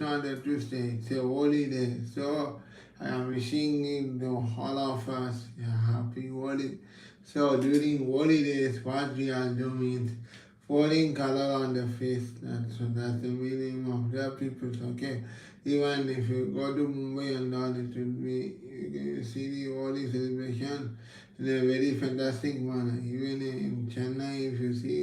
not a Tuesday, it's a holy day. So I am wishing all of us a happy holy. So during holy days, what we are doing means pouring color on the face. That's the meaning of the people. Okay, even if you go to Mumbai and all, it will be you can see the holy celebration in a very fantastic manner. Even in Chennai,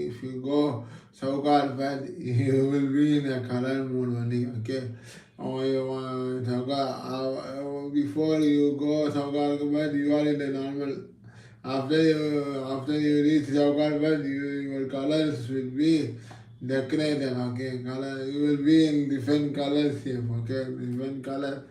if you go Saukarpad, you will be in a color mood only. Okay, or you want before you go Saukarpad, you are in the normal. After you reach Saukarpad, your colors will be decorated. Okay, color you will be in different colors here. Okay, different color.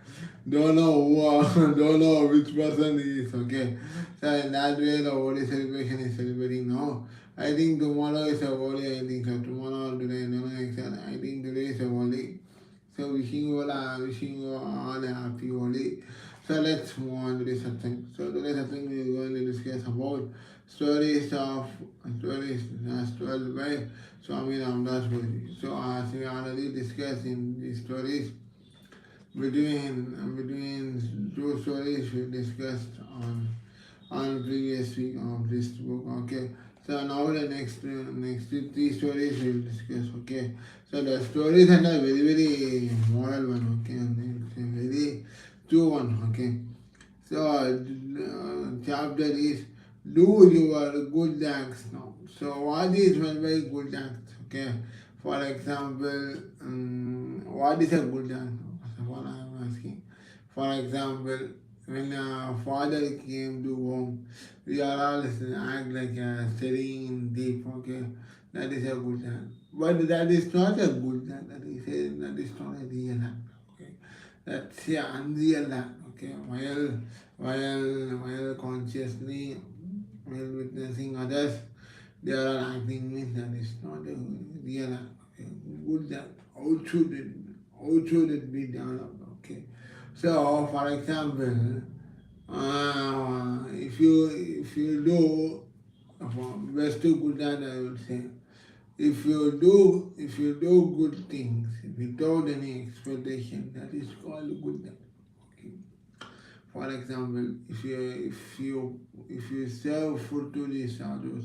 Don't know don't know which person he is. Okay, so in that way the Holi celebration is celebrating now. I think tomorrow is a Holi. I think so. Tomorrow or today, no, I think today is a Holi. So wishing you all a happy Holi. So let's move on to the satsang. So today's satsang we are going to discuss about stories as told by Swami Ramdas Guruji. So as we already discussed in these stories, between two stories we discussed on previous week of this book. Okay. So now the next three stories we will discuss. Okay. So the stories are very moral one. Okay, and it's a very true one. Okay. So chapter is do your good acts now. So what is meant by good acts? Okay. For example, what is a good act? That's what I am asking. For example, when a father came to home, we are all act like studying deep, okay? That is a good act. But that is not a good act. That is not a real act, okay? That's an unreal act, okay? While consciously, while witnessing others, they are acting means that is not a real act, okay? Good act. How should it be developed, okay? So, for example, if you do best to good and I would say if you do good things without any expectation, that is called good. Okay. For example, if you serve food to the sadhus,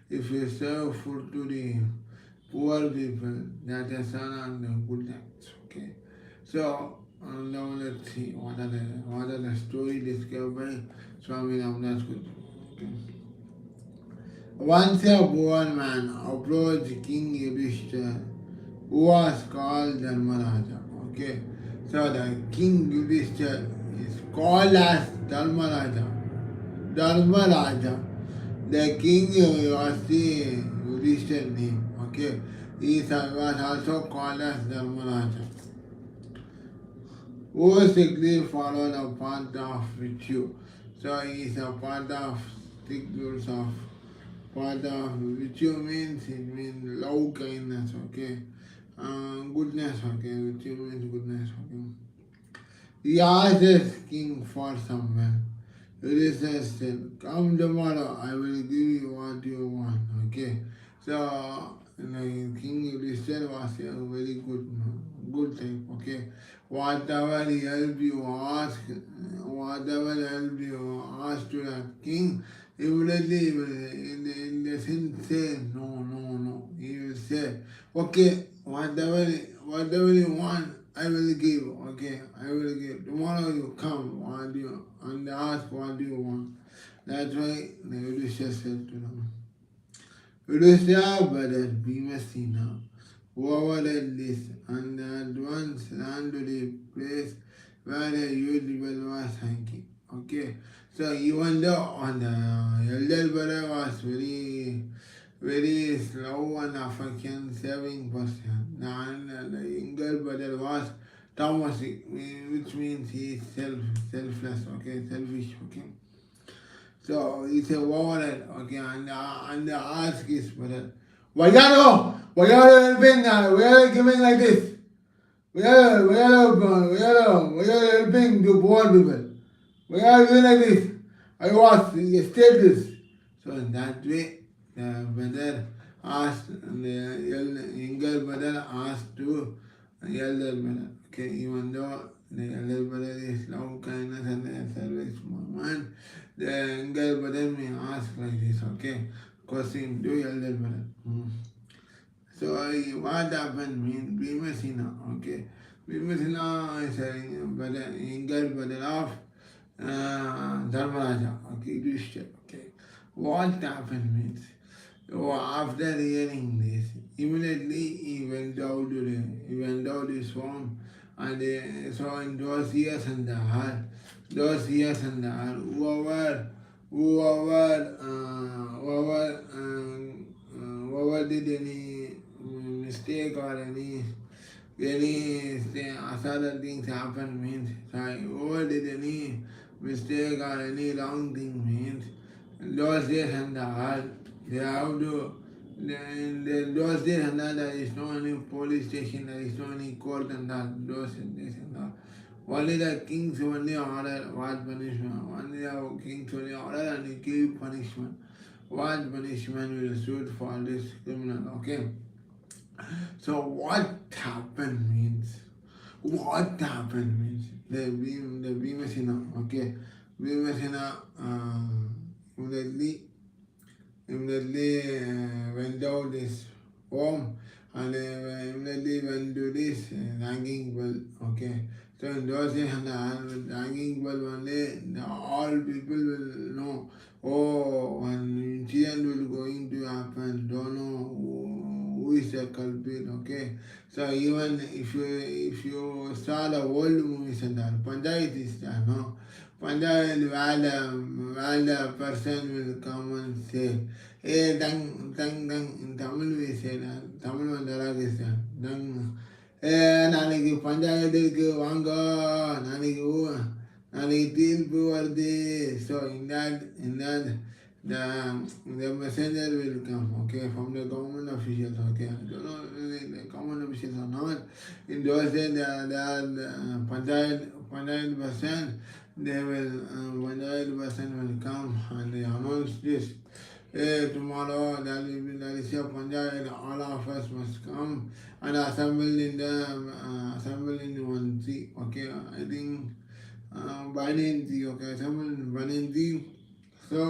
if you serve food to the poor people, that is an good act. Okay. So now let's see what are the story discovered by Swami Ramdas Guruji. Okay. Once a poor man approached King Yudhishthira, who was called Dharmaraja. Okay, so the King Yudhishthira is called as Dharmaraja. Dharmaraja. The king was the Yudhishthira name. Okay, he was also called as Dharmaraja, who strictly followed a path of virtue. So he is a part of strict rules of path of virtue means love, kindness, okay, goodness, okay, virtue means goodness, okay. He asked his king for somewhere. Ulysses said, "Come tomorrow, I will give you what you want." Okay, so King Ulysses was a very good type. Okay, whatever help you ask, to the king, immediately he will, in the sense say no. He will say, okay, whatever you want, I will give. Okay, I will give. Tomorrow you come, and ask what do you want. That's why the Odysseus said to them, Odysseus, brother, be mercy now. Whoever did this, and at once ran to the place where the huge well was hanging. Okay, so even though the elder brother was very slow and affection saving person, and the younger brother was tamasik, which means he is selfless, okay, selfish, okay. So he said, overhead, okay, and ask his brother, why are you helping? Why are you giving like this? Why are you helping to poor people? Why are you doing like this? I was status. So in that way, the brother asked, the younger brother asked to the elder brother, Okay, even though the elder brother is love, kindness, and the service movement, the younger brother may ask like this, okay? Question to elder brother. So what happened means Bhimasena, okay? Bhimasena is a brother, younger brother of Dharmaraja, okay, Yudhishthira, okay. What happened means, so after hearing this, immediately he went out his form and so in those years and the heart, whoever did any mistake or any other things happen means, sorry, whoever did any mistake or any wrong thing means, those days and the heart, they have to, in those days and that, there is no any police station, there is no any court and that, those days and that. Only the king's only order what punishment, only the king's only order and he give punishment. What punishment will suit for this criminal, okay? So what happened means, the Bhimasena, okay? Bhimasena immediately went out his home and immediately went to this hanging well, okay? So in those days, hanging well only, all people will know, oh, an incident will going to happen, don't know who is the culprit, okay? So even if you saw the old movies and all, Panchayat is there, no? Panchayat where the person will come and say, hey, dang, in Tamil we say that, Tamil and Darak is there, dang, நாளைக்கு பஞ்சாயத்துக்கு வாங்க நாளைக்கு தீர்ப்பு வருது so in that the messenger will come, okay, from the government officials, okay. I don't know if the government officials or not. In those days the Panchayat person, Panchayat person will come and they announce this. Hey, tomorrow there is a Panchayat, all of us must come and assemble in one tree, okay. I think Banyan tree, okay, assemble in Banyan tree. So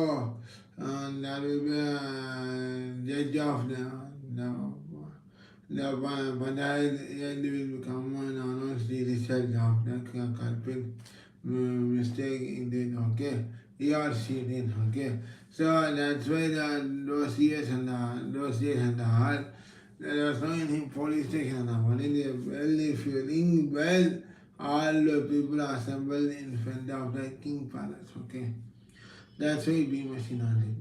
there will be a judge of the Panchayat will come and announce the result of the culprit mistake in it, okay. He or she did, okay. So that's why those years and the heart, there was no any police station. Only the well, if you ring bell, all the people are assembled in front of the king palace, okay. That's why Bhimasena did.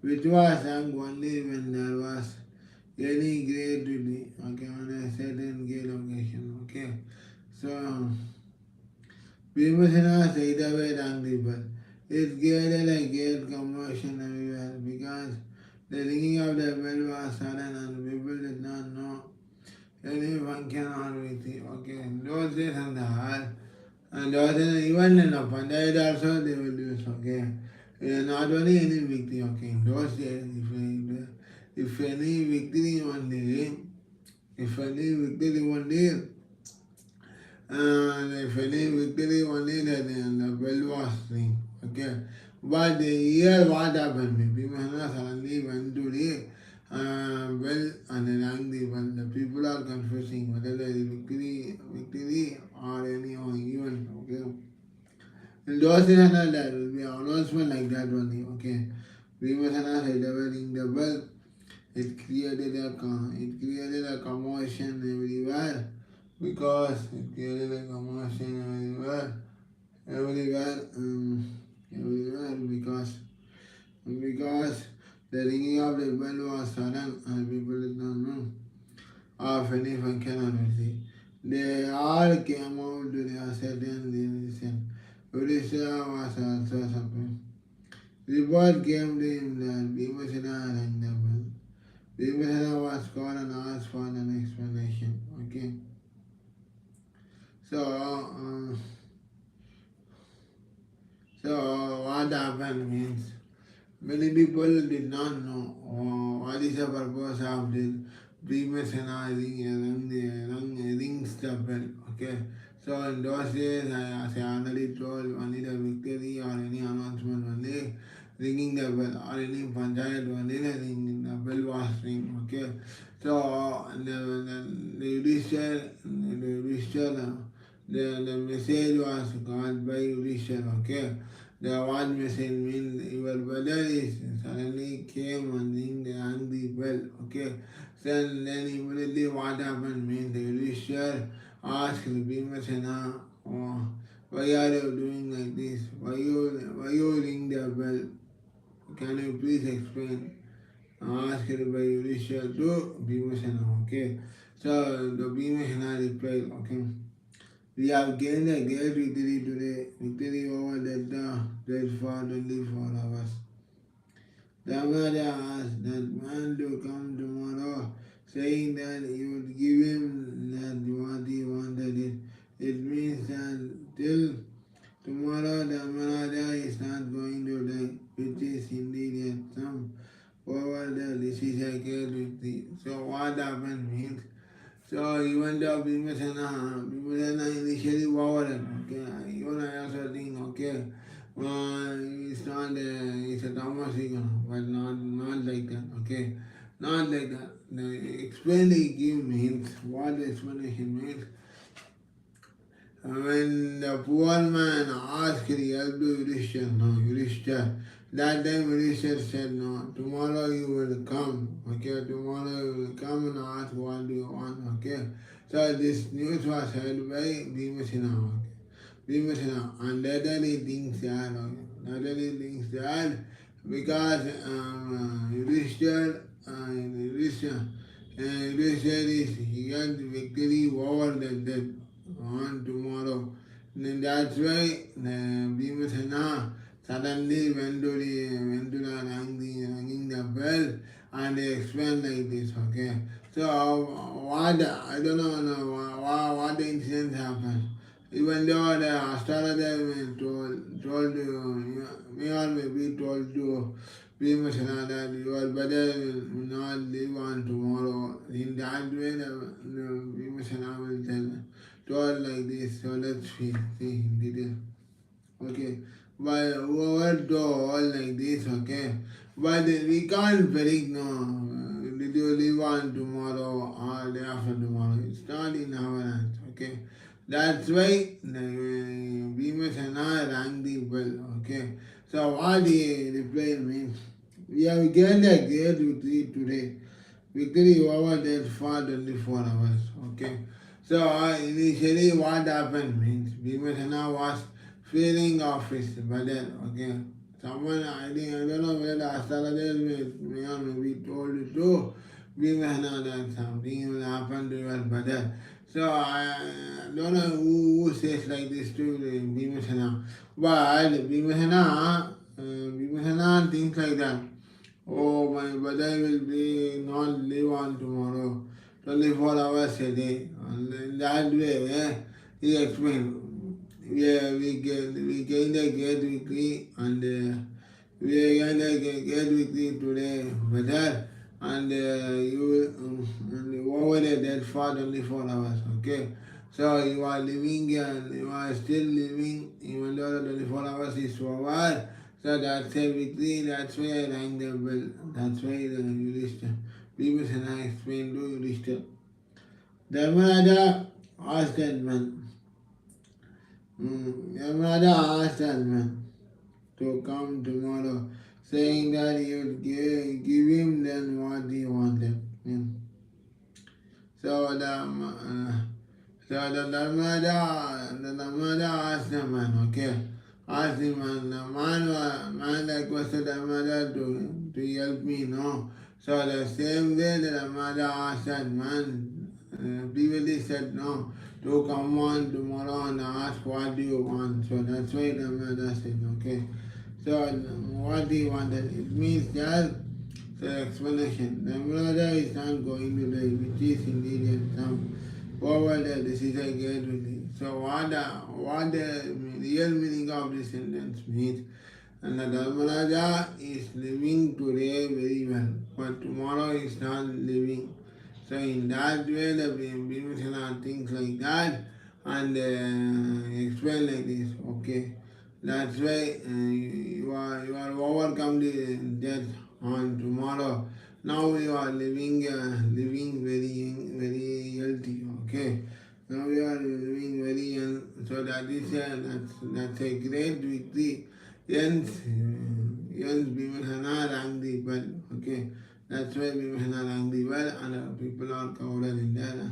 Which was sung only when there was any great duty, okay, on a certain great occasion, okay. So Bhimasena said away young people. It created a great commotion everywhere because the ringing of the bell was sudden and people did not know any function or anything, okay. Those days and the heart, and those days, even in the Panchayat also they will use, okay. Not only any victory, okay. In those days, if any victory only, if any that the bell was ring, okay. But here what happened? Bhimana suddenly went to the bell and then rang the bell. The people are confusing whether there is victory or any event, okay. In those days there will be an announcement like that only, okay. Bhimasena said ring the bell. It created a commotion everywhere because because the ringing of the bell was sudden and people did not know of any function or anything. They all came out to the certain reason. Odisha was also suffering. Report came to him that Bhimasena rang the bell. Bhimasena was called and asked for an explanation, okay. So what happened means, many people did not know what is the purpose of this Bhimashana rings the bell. Okay. So in those days, as I already told, only the victory or any announcement only ringing the bell or any panchayat only the bell was ring. Okay. So the Yudhishthira, the message was got by Yudhishthira. Okay. The what message means your brother is suddenly came and rang the bell. Okay. Then immediately what happened means the Yudhishthira asked Bhimasena, oh, why are you doing like this? Why you ring the bell? Can you please explain? Asked by Yudhishthira to Bhimasena. Okay. So the Bhimasena replied, okay, we have gained a great victory today, victory over that fought only for hours. Dhammaja asked that man to come tomorrow, saying that he would give him that what he wanted. It means that till tomorrow Dhammaja is not going to die, which is indeed yet some over the decision with thee. So what happened means, so even though Bhimasena initially forwarded, okay, even I also think, okay, it's not it's a Tamasika, but not like that, okay, not like that. The explain the give means, what the explanation means, when the poor man asked the help to Yudhishthira, that time Yudhishthira said, no, tomorrow you will come, okay, tomorrow you will come and ask what do you want, okay. So this news was heard by Bhimasena, okay. Bhimasena, and laterally things are, okay. Laterally things are, because Yudhishthira is, he got victory over the death on tomorrow. And that's why Bhimasena suddenly went to the ringing the bell and they explained like this, okay. So what I don't know what the incident happened. Even though the astrologer told you, may or may be told to Bhimasena that your brother will not live on tomorrow. In that way, the Bhimasena will told like this. So let's see in detail. Okay, but whoever told like this, okay, but we can't predict, no, did you live on tomorrow or day after tomorrow? It's not in our hands, okay. That's why the Bhimasena rang the bell, okay. So what he replied means, we have gained a great victory today. Victory over that fought only 4 hours, okay. So initially what happened means, Bhimasena was feeling of his brother, okay. Someone, I don't know whether the astrologer may or may be told you to Bhimasena that something will happen to your brother. So I don't know who says like this to Bhimasena, but Bhimasena thinks like that. Oh, my brother will be not live on tomorrow, 24 hours a day. And in that way, he explained, we gained a great victory and we gained a great victory today, brother. And you over there that fought only 4 hours, okay? So you are living and you are still living even though the 24 hours is over. So that's a victory, that's why I rang the bell. That's why the Yudhishthira. Bhimasena explained to Yudhishthira. Dharmaraja asked that man. Dharmaraja asked that man to come tomorrow, saying that he would give him then what he wanted. So the Dharmaraja asked the man, okay. Asked him, and the man requested Dharmaraja to help me, no. So the same day the Dharmaraja asked that man, previously said no, to come on tomorrow and ask what do you want. So that's why Dharmaraja said, okay. So what he wanted, it means that the explanation. Dharmaraja is not going to die, which is indeed some forward that this is a great victory. So what the real meaning of this sentence means, and the Dharmaraja is living today very well, but tomorrow is not living. So in that way, the Bhimashana thinks like that and explain like this. Okay, that's why you are overcome the death on tomorrow. Now you are living very young, very healthy. Okay, now you are living very young. So that's a great victory. Jens Bhimashana rang the bell. Okay. That's why Vimsana rang the bell and people are covered in there.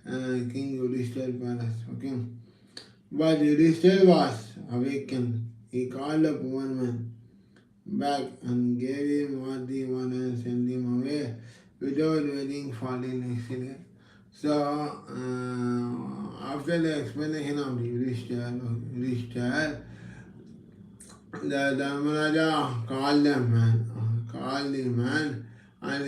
King Yudhishthir palace. Okay. But Yudhishthir was awakened. He called the poor man back and gave him what he wanted and sent him away without waiting for the next day. So, after the explanation of Yudhishthir, the Dharmaraja called the man, and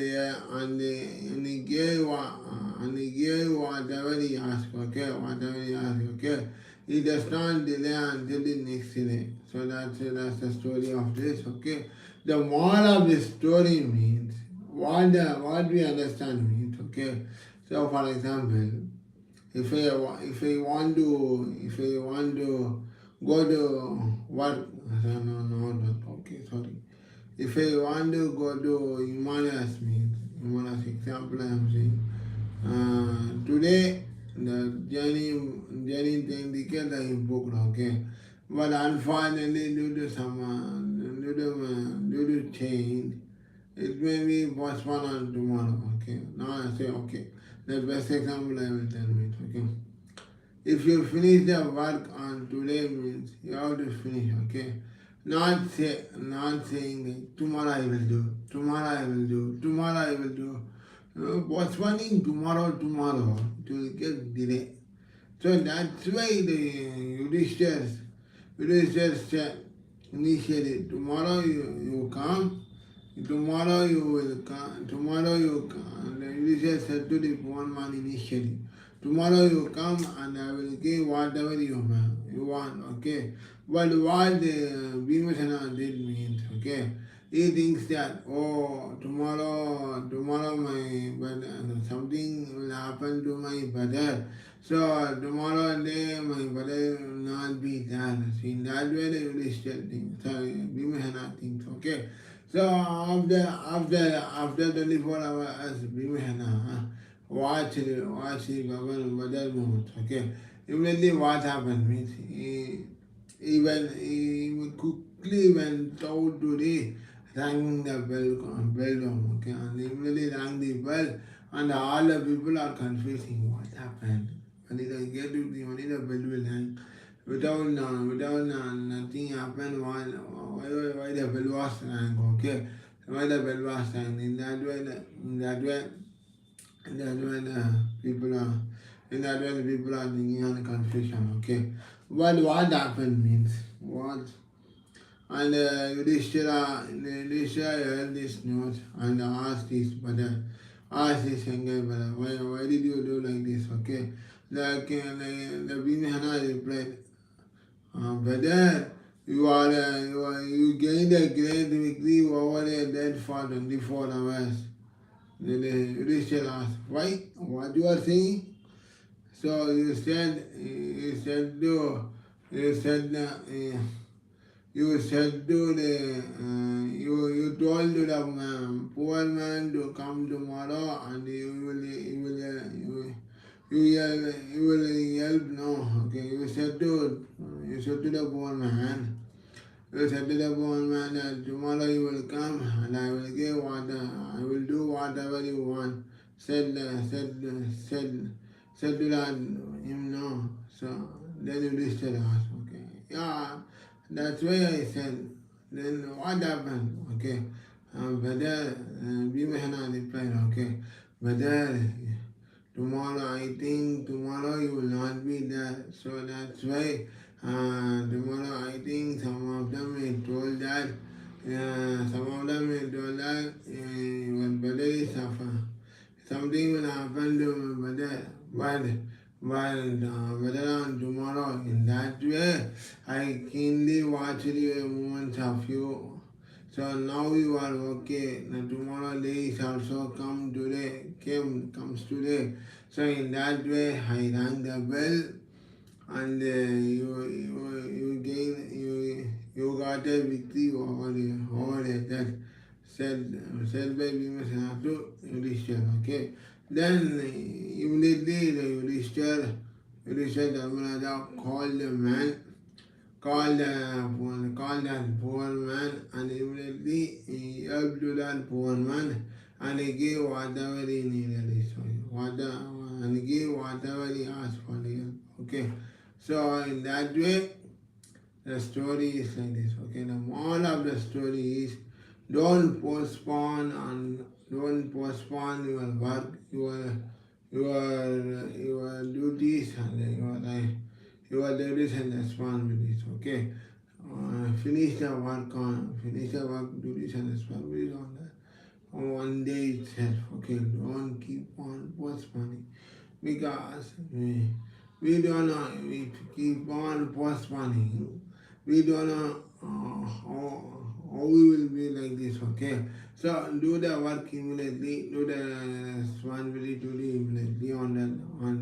he gave whatever he asked. Okay, whatever he asked. Okay, he does not delay until the next day. So that's the story of this. Okay, the moral of the story means what we understand means. Okay, so for example, if I want to go to work, no, okay, sorry. If I want to go to Himalayas means, Himalayas example I am saying, today the journey ticket I booked, okay. But unfortunately due to change, it may be postponed on tomorrow, okay. Now I say, okay, the best example I will tell me, okay. If you finish the work on today means you have to finish, okay. Not saying tomorrow I will do, tomorrow I will do. Postponing tomorrow, it will get delayed. So that's why the Yudhishthir said initially, tomorrow you come, tomorrow you will come, tomorrow you come. The Yudhishthir said to the poor man initially, tomorrow you come and I will give whatever you want, okay. But what Bhimashana did means, okay, he thinks that, oh, tomorrow something will happen to my brother. So tomorrow day my brother will not be there. So in that way the Yudhishthir thinks, sorry, Bhimashana thinks, okay. So after 24 hours, Bhimashana watch the brother movement, okay. Immediately what happened means he quickly went out to the rang the bell, okay, and he immediately rang the bell and all the people are confusing what happened. When the bell will hang without nothing happened why the bell was rang, okay. Why the bell was rang in that way the people are thinking on confusion, okay. But what happened means what and Yudhishthira heard this news and asked his younger brother, why did you do like this, okay. The Bhimashana replied, brother, you gained a great victory over a dead for 24 hours. Then Yudhishthira asked, why? What you are saying? So you said you told the poor man to come tomorrow and you will help, no, okay. You said to the poor man. You said to the poor man that tomorrow you will come and I will give I will do whatever you want. Said to that him, no. So then Yudhishthira asked, okay, yeah, that's why I said. Then what happened? Okay, brother, Bhimashana replied, okay, brother, tomorrow you will not be there. So that's why tomorrow I think some of them may told that your brother is suffer. Something will happen to my brother, but on tomorrow, in that way, I keenly watch the movements of you. So now you are okay. Now tomorrow day is also comes today. So in that way, I rang the bell, and you got a victory over it. That said by Bhima to Yudhishthira. Okay. Then immediately the Yudhishthira Dharmaraja called the man, called that poor man, and immediately he helped to that poor man, and he gave whatever he needed. And he gave whatever he asked for. Okay, so in that way, the story is like this. Okay, the moral of the story is don't postpone your work, your duties, and your duties and responsibilities. Okay, finish the work duties and responsibilities on one day itself. Okay, don't keep on postponing, because we don't know, we keep on postponing, we don't know how we will be like this. Okay, so do the work immediately, do the responsibility immediately on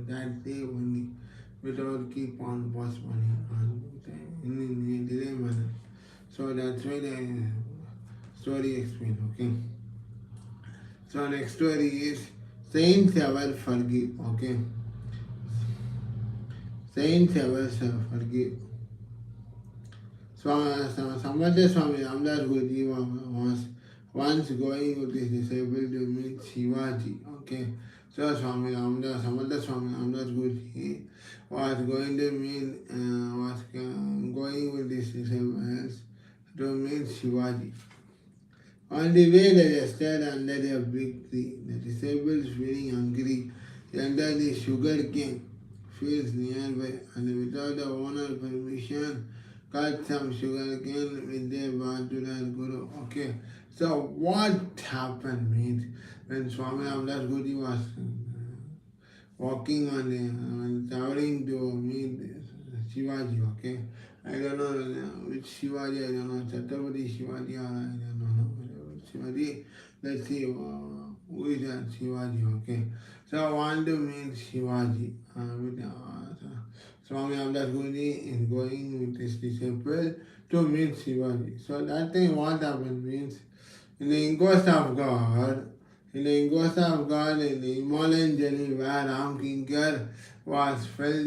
that day only, without keep on postponing in a delay manner. So that's why the story explained. Okay, so next story is saints ever forgive. Okay, saints ever forgive. Samadhi Swami Ramdas Guru was once going with his disciple to meet Shivaji. Okay, so Samadhi Swami Ramdas Guru was going to meet, going with his disciples to meet Shivaji. On the way, they rested under a big tree. The disciples, feeling hungry, entered the sugar cane fields nearby, and without the owner's permission, cut some sugar cane with their brought to their Guru. Okay, so what happened means when Swami Ramdas Guru was walking on traveling to meet Shivaji. Okay, I don't know which Shivaji, I don't know, Chhatrapati Shivaji, or I don't know Shivaji. Let's see who is that Shivaji. Okay, so I want to meet Shivaji. Swami Ramdas Guru is going with his disciple to meet Shivaji. So that thing what happened means, in the inquest of God, in the inquest of God, in the Himalayan journey where Ram Kinkar was felt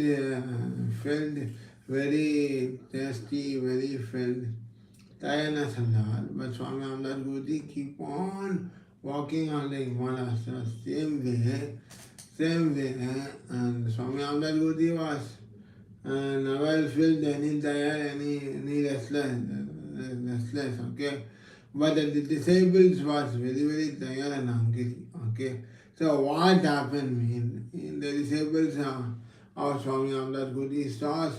very thirsty, very felt tiredness and all. But Swami Ramdas Guru keep on walking on the Himalayas. So same way, and Swami Ramdas Guru was never felt any tired, any restless, okay. But the disciples was very tired and hungry, okay. So what happened in the disciples of Swami Ramdas Guru saw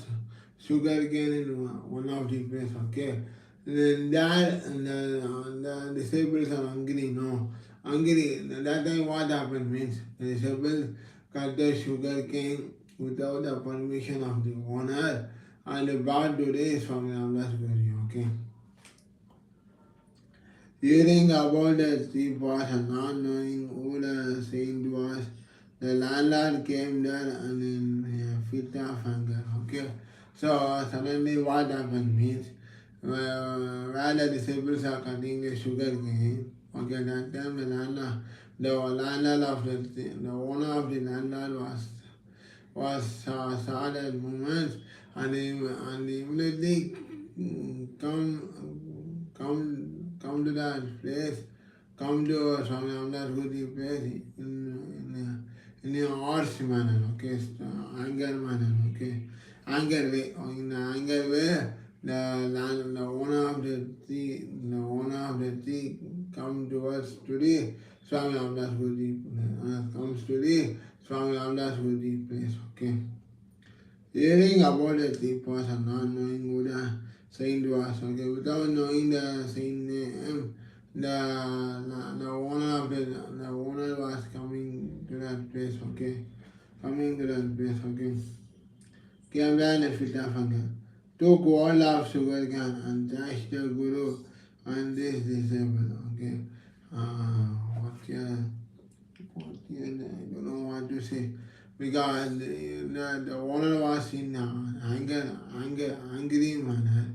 sugar cane in one of the place, okay. Then the disciples are hungry, no. Hungry, that time what happened means, the disciples cut the sugar cane without the permission of the owner, and brought today Swami Ramdas Guru, okay. Hearing about the thief was and not knowing who the saint was, the landlord came there and in a fit of anger. Okay, so suddenly what happened means, while the disciples are cutting the sugar cane, okay, that time the owner of the landlord saw that moment, and he immediately come to that place, come to Swami Ramdas Guru place in a harsh manner, okay, anger manner, okay, anger way, in anger way, the owner of the tree come towards today, Swami Ramdas Guru comes today, Swami Ramdas Guru place, okay. Hearing about the thief person, not knowing who the saint was, okay, without knowing the saint name, the owner was coming to that place, okay, came down a fit of anger, took all of sugar cane and dashed the Guru and this disabled, okay. I don't know what to say because the owner was in angry manner.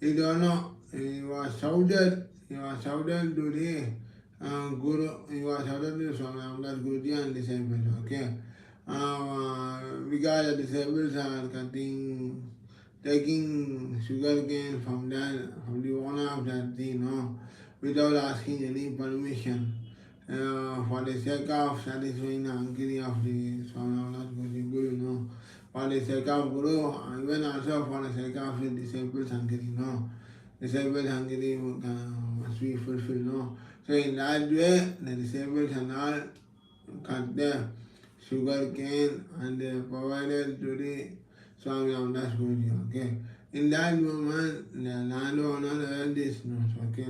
He don't know. He was shouted today. Guru, he was shouted to Swami Amdas Guruji and disabled. Okay, because the disabled are taking sugar cane from the owner of that thing, no, without asking any permission. For the sake of satisfying the angry of the Swami Amdas Guruji Guru, no. For the sake of Guru, even also for the sake of the disabled Sankari, no. Disabled Hungary must be fulfilled, no. So in that way, the disabled cannot cut the sugar cane and provided to the Swami Amdas Guruji, okay. In that moment, the landowner heard this news, okay.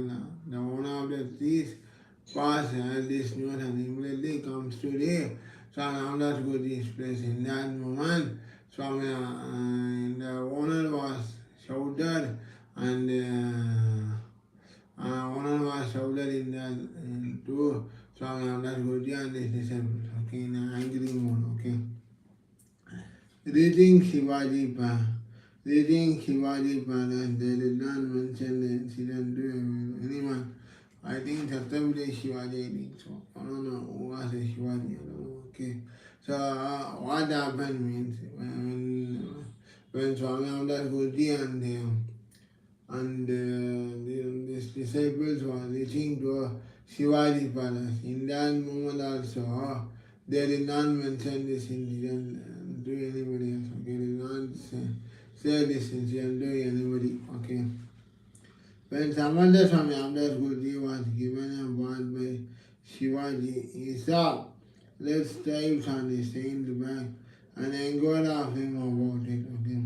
The owner of the trees pass heard this news and immediately comes to the Swami Amdas Guruji's place. In that moment, Swami, the owner was shouted and owner was shouted in the to Swami Amdas Guruji and his disciples, okay, in an angry mode, okay. Reading Shivaji Palace, they did not mention the incident to anyone. I think Chhatrapati Shivaji, I think so. I don't know who was a Shivaji, I don't know, okay. So what happened means when Swami Amdas Guruji and these disciples were reaching to Shivaji Palace. In that moment also, they did not mention this incident to anybody else. Okay, they did not say this incident to anybody. Okay. When Samanta Swami Amdas Guruji was given a word by Shivaji, he saw red stripes on his saint back and inquired of him about it. Okay.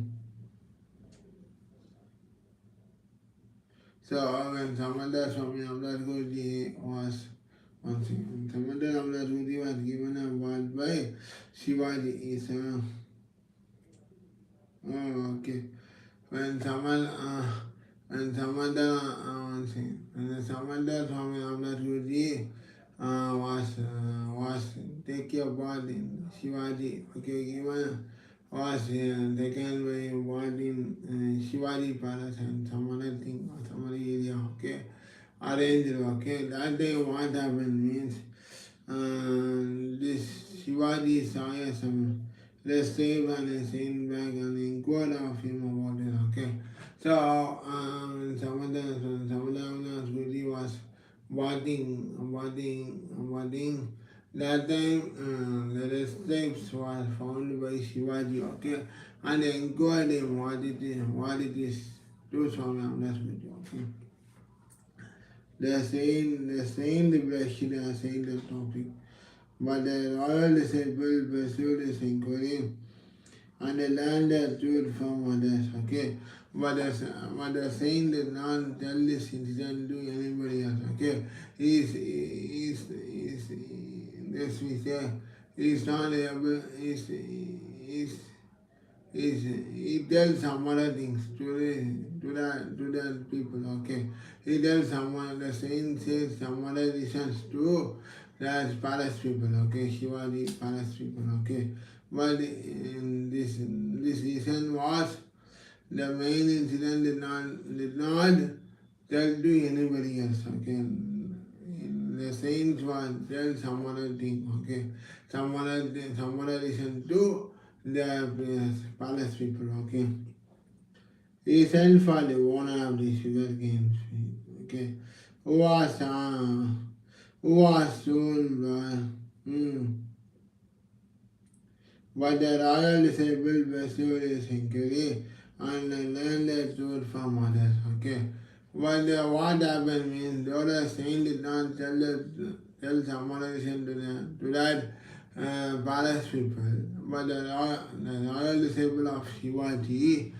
So when Samanta Swami Amdas Guruji was Samanta Amdas Guruji was given a word by Shivaji, he said, okay. When Samanta Swami Amdas Guruji was taken about in Shivaji, okay, given was taken by what in Shivaji Palace and some other thing or some other area, okay, arranged, okay. That day what happened means this Shivaji saw some slave and sent back and inquired of him about it, okay. So Samanta Guruji was bathing. That time the slaves was found by Shivaji, okay, and they inquired him what it is to Swami Amdas Guruji, okay. They are saying the question, they are saying the topic, but the royal disciples pursued his inquiry and they learned the truth from others, okay. But the saint did not tell this incident to anybody else, okay. This we say, he's not able, he tells some other things to the people, okay. He tells someone, the saint says some other reasons to the palace people, okay, Shivaji palace people, okay. But in this reason was the main incident did not tell to anybody else, okay. The saints was tell some other thing, okay. Some other reason to the palace people, okay. He sent for the owner of the sugar cane, okay, who was sold by but the royal disabled pursued his inquiry and learned the truth from others, okay. But what happened means the saint did not tell someone to that palace people, but the royal disciple of Shivaji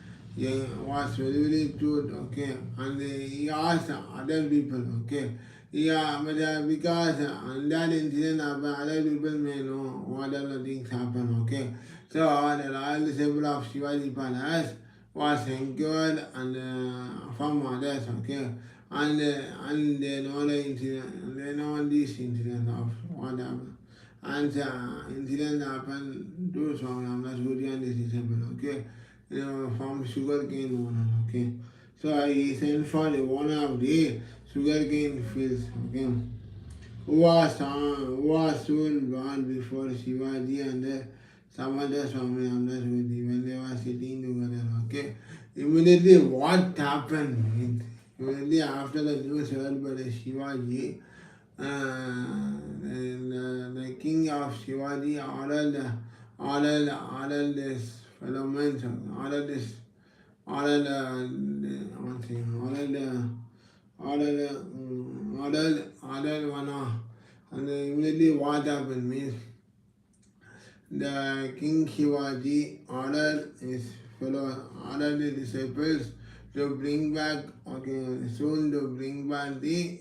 was very truth, okay, and he asked other people, okay. Yeah, but because on that incident, other people may know what other things happen, okay. So the royal disciple of Shivaji Palace was inquired and from others, okay. and they know the incident, they know this incident of what happened. And incident happened to Swami Ramdas Guru and his disciple, okay? From sugarcane owner, okay? So he sent for the owner of the sugarcane fields, okay? Who was soon born before Shivaji and some other Swami Ramdas Guru when they were sitting together, okay? Immediately what happened? Immediately after the news heard by the Shivaji, the king of Shivaji ordered this fellow man, ordered one thing, ordered one and immediately what happened means the king Shivaji ordered the disciples to bring back, okay, soon to bring back the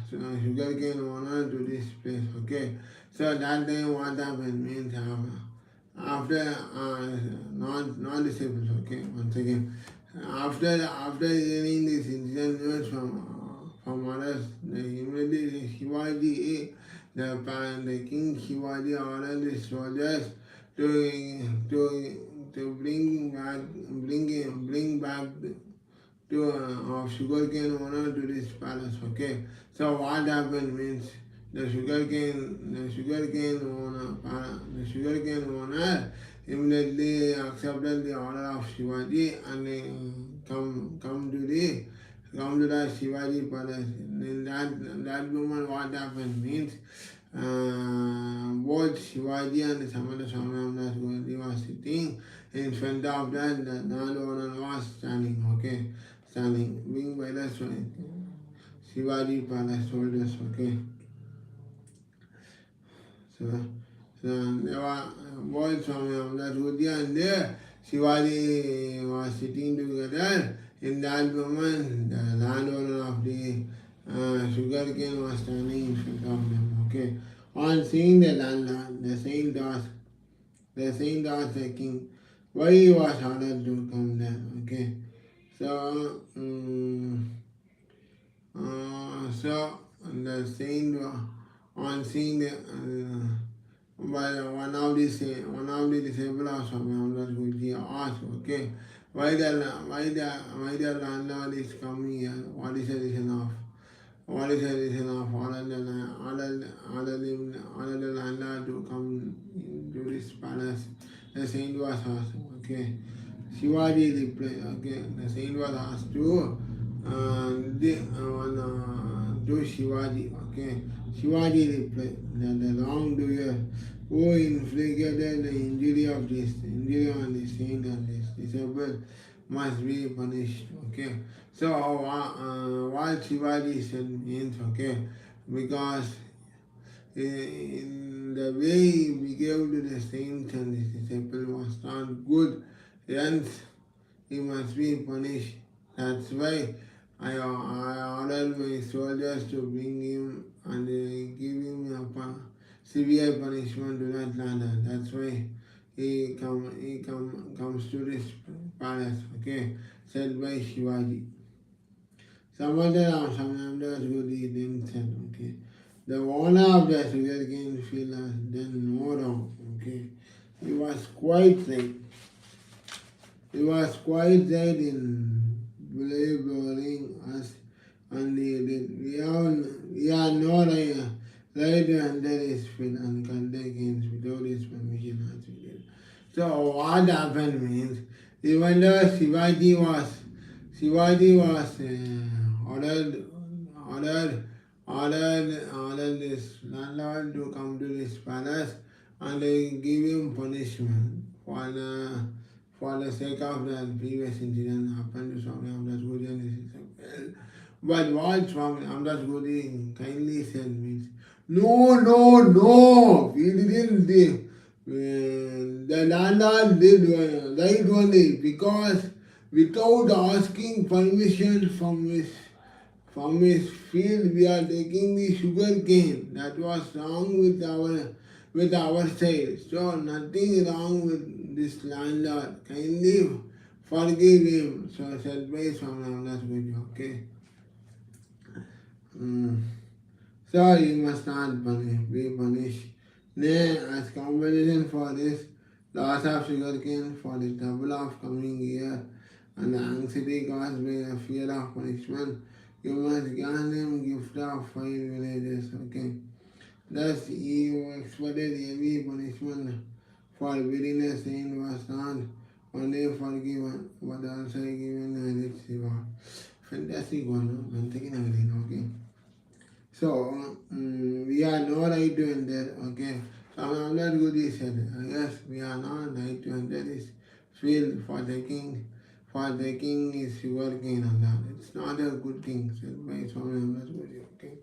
sugarcane owner to this place, okay. So that time what happened means after not disciples, okay, once again. After hearing this incident news from others, immediately Shivaji, the king Shivaji ordered the soldiers to bring back to of sugarcane owner to this palace. Okay, so what happened means the sugarcane owner immediately accepted the order of Shivaji and come to the Shivaji palace. In that moment, what happened means both Shivaji and Samana Swami was sitting in front of that. The landowner was standing. Okay, standing, being by the Shivaji palace soldiers. Okay, so there were both Swami and there Shivaji was sitting together. In that moment, the landowner of the sugarcane was standing in front of them. Okay, on seeing the landlord, the saint asked the king why he was ordered to come there. Okay, so so the saint on seeing the by one of the disciples of Swami Amdas Guruji asked, okay, why the landlord is coming here? What is the reason of order the landlord to come to this palace? The saint was asked, okay. Shivaji replied, okay, the saint was asked to Shivaji, okay. Shivaji replied that the wrongdoer who inflicted the injury on the saint and his disciple must be punished, okay. So what Shivaji said means, okay, because in the way he behaved to the saint and his disciple was not good, hence he must be punished. That's why I ordered my soldiers to bring him and give him a severe punishment to that landlord. That's why he comes to this palace, okay, said by Shivaji. Samantha Guru then said, okay, the owner of the sugarcane field has done no wrong, okay. He was quite right. He was quite right in believing us, and we are no right under his feet and conduct against without his permission as we did. So what happened means, even though Shivaji was ordered this landlord to come to this palace and they give him punishment for the sake of the previous incident happened to Swami Amdas Guru and his disciples. But what Swami Amdas Guru kindly said means, no, we didn't do. The landlord did right only because without asking permission from his field, we are taking the sugar cane. That was wrong with our side. So nothing wrong with this landlord. Kindly forgive him. So said based on Ramdas Guru, okay. So you must not be punished. Nay, as compensation for this loss of sugarcane for the double of coming year and the anxiety caused by the fear of punishment, you must grant him gift of 5 villages, okay. Thus he expected heavy punishment for bitterness and was not only forgiven but also given its reward. Fantastic one, no? I'm thinking again, okay. So we are not right to enter, okay. So I'm not good is said, yes, we are not right to enter this field for taking is working on that. It's not a good thing, said by Swami Amraswati, okay.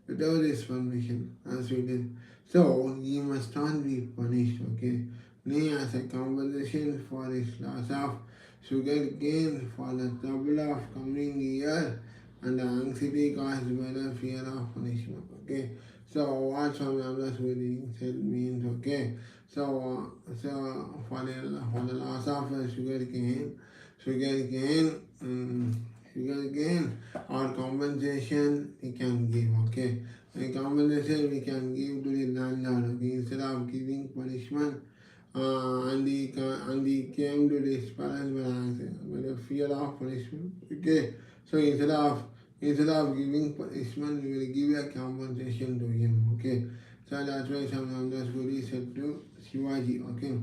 Without his permission, as we did. So he must not be punished, okay. Nay, as a compensation for his loss of sugar cane for the trouble of coming year and the anxiety caused by the fear of punishment, okay. So what Swami Amraswati said means, okay. So for the loss of sugar cane, or compensation we can give, okay. A compensation we can give to the landlord, okay, instead of giving punishment. And he came to this palace with a fear of punishment, okay. So instead of giving punishment, we will give a compensation to him, okay. So that's why Samnandas Guru said to Shivaji, okay.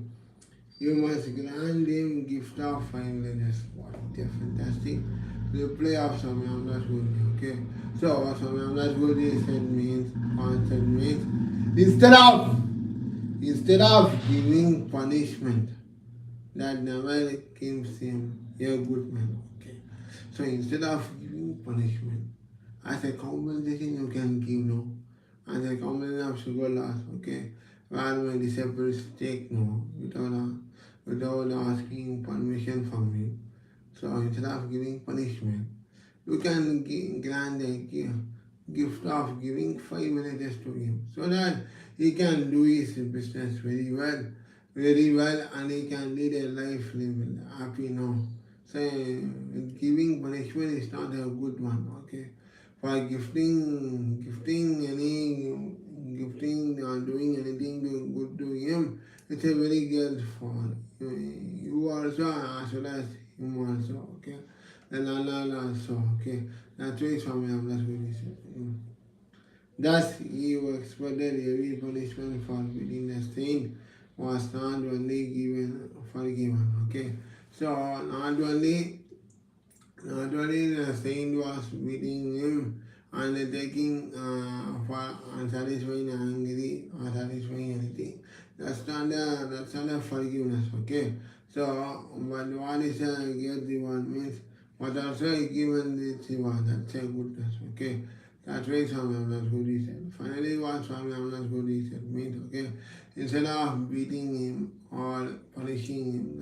You must grant him gift of 5 villages. What a fantastic replay of Samyamdas Guru. Okay. So what Samyamdas Guru said means, concept means, instead of giving punishment, that never gives him a good man. Okay. So instead of giving punishment, as a compensation you can give no. As a compensation of sugar loss, okay. While my disciples take no without asking permission from me. So instead of giving punishment, you can grant a gift of giving 5 villages to him so that he can do his business very well, and he can lead a life living happy now. So giving punishment is not a good one, okay. For gifting or doing anything good to him, it's a very good for you also as well as him also, okay. The Lala also, okay. That's why Swami Amdas Guru said. Thus, he was expected heavy punishment for beating the saint was not only forgiven, okay. So, not only the saint was beating him and taking for satisfying angry or satisfying anything. That's not a forgiveness, okay. So, but what is a guilty one means, but also given the Siva, that's a goodness, okay. That's why Swami Amnas Guru said. Finally, what Swami Amnas Guru said means, okay, instead of beating him or punishing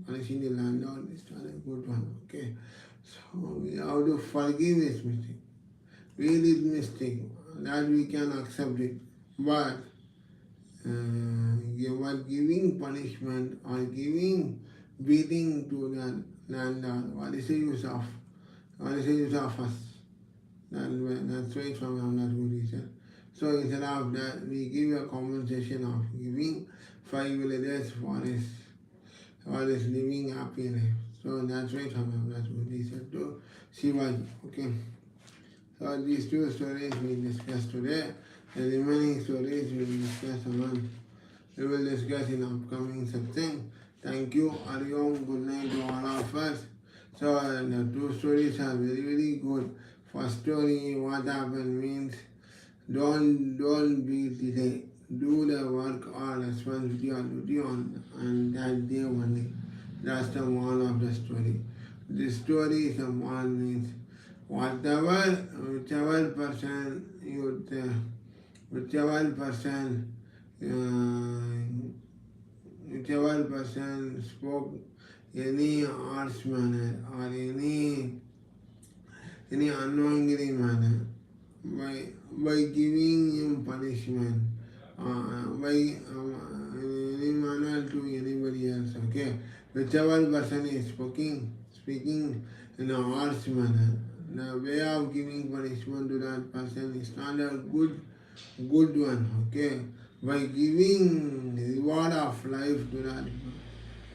the landlord, it's not a good one, okay. So we have to forgive his mistake. We did mistake, that we can accept it. But giving punishment or giving beating to the landlord, what is the use of? What is the use of us? That's why Swami Amnas Guru said. So instead of that, we give a compensation of giving 5 villages for his living happy life. So that's why Swami Amnas Guru said to Shivaji. Okay. So these 2 stories we discussed today. The remaining stories we will discuss on. We will discuss in upcoming satsang. Thank you. Hari Om. Good night to all of us. So the 2 stories are very good. First story, what happened means, don't be delayed. Do the work or responsibility or duty on that day only. That's the moral of the story. The story is the moral means, whichever person spoke any harsh manner or any unknowingly manner by giving him punishment by any manner to anybody else, okay. whichever person is speaking in a harsh manner, the way of giving punishment to that person is not a good one. Okay, by giving reward of life to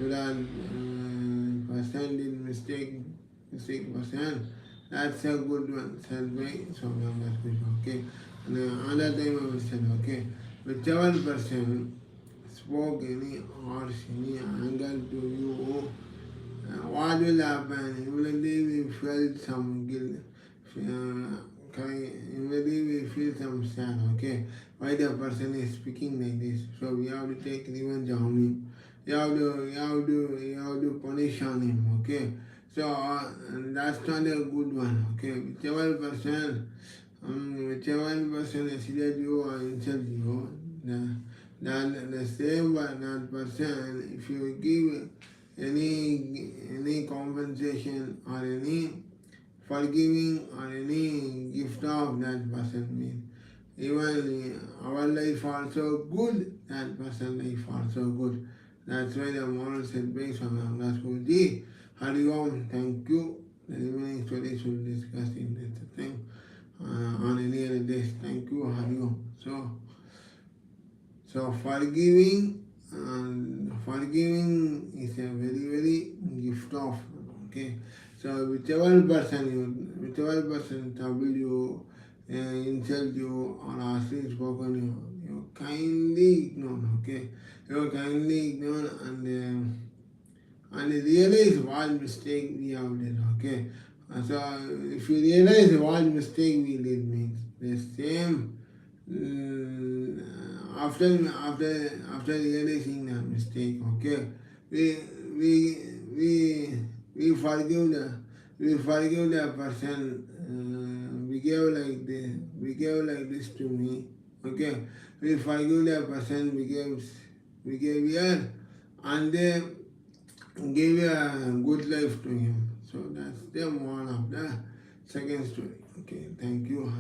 that person did mistake person, that's a good one said by Swami Daspur. Okay, and another time I will say, okay, whichever person spoke any harsh, any anger to you, what will happen? Immediately we feel some guilt. Immediately we feel some sad. Okay, why the person is speaking like this? So we have to take revenge on him. You have to punish on him. Okay, so that's not a good one. Okay, whichever person insulted you or insult you, the same that person, if you give any compensation or any forgiving or any gift of that person means even our life also good, that person life also good. That's why the moral said based on Ram Guruji. Hari Om, thank you. The remaining stories will discuss in this thing on any other days. Thank you, Hari Om. So forgiving is a very gift of, okay. So whichever person trouble you, insult you or harshly spoken you kindly ignore, okay. You kindly ignore and realize what mistake we have did, okay. So if you realize what mistake we did means the same after realizing that mistake, okay, we we we forgive the person behave like this to me, okay. We forgive the person behave here and then give a good life to him. So that's the one of the second story. Okay, thank you.